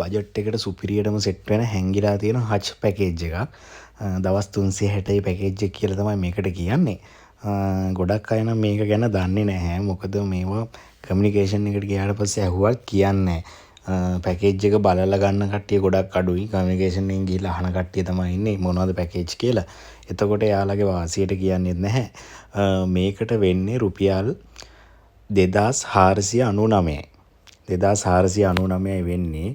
Budget එකට සුපිරියටම set වෙන හැංගිලා තියෙන හච් පැකේජ් එකක්. දවස් 360යි පැකේජ් එක කියලා තමයි මේකට කියන්නේ. ගොඩක් අය නම් මේක ගැන දන්නේ නැහැ. මොකද මේවා කමියුනිකේෂන් එකට ගියාට පස්සේ ඇහුවත් කියන්නේ පැකේජ් එක බලලා ගන්න කට්ටිය ගොඩක් අඩුයි. කමියුනිකේෂන් එකෙන් ගිහලා අහන කට්ටිය තමයි ඉන්නේ මොනවද පැකේජ් කියලා. එතකොට එයාලගේ වාසියට කියන්නේ නැහැ. මේකට වෙන්නේ රුපියල් 2499යි. 2499යි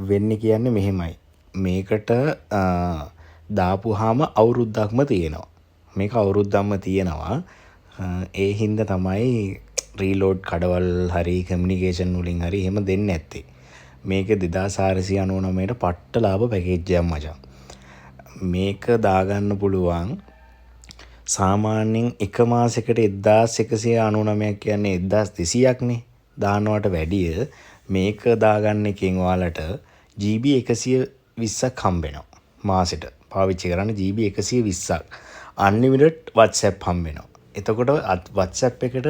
වෙන්නේ කියන්නේ මෙහෙමයි. මේකට දාපුහාම අවුරුද්දක්ම තියෙනවා. මේක අවුරුද්දක්ම තියෙනවා. ඒ හින්දා තමයි රීලෝඩ් කඩවල් හරි කමියුනිකේෂන් වලින් හරි එහෙම දෙන්නේ නැත්තේ. මේක 2499ට පට්ට ලාභ පැකේජ් එකක් මචං. මේක දාගන්න පුළුවන් සාමාන්‍යයෙන් එක මාසයකට 1199ක් කියන්නේ 1200ක් නේ. දානවට වැඩිය මේක දාගන්න එකෙන් ඔයාලට GB 120ක් හම්බ වෙනවා. මාසෙට පාවිච්චි කරන්න GB 120ක්. unlimited WhatsApp හම්බ වෙනවා. එතකොට WhatsApp එකට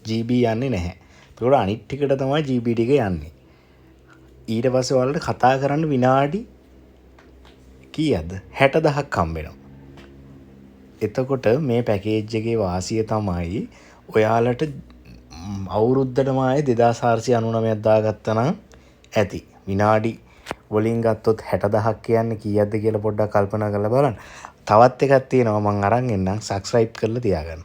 GB යන්නේ නැහැ. ඒකට අනිත් ටිකට තමයි GB ටික යන්නේ. ඊට පස්සේ ඔයාලට කතා කරන්න විනාඩි කීයද 60000ක් හම්බ වෙනවා. එතකොට මේ පැකේජ් එකේ වාසිය තමයි ඔයාලට අවුරුද්දටම ආයේ 2499ක් දාගත්තා නම් ඇති. විනාඩි වලින් ගත්තොත් 60000ක් කියන්නේ කීයක්ද කියලා පොඩ්ඩක් කල්පනා කරලා බලන්න. තවත් එකක් තියෙනවා මම අරන් එන්නම්. subscribe කරලා තියාගන්න.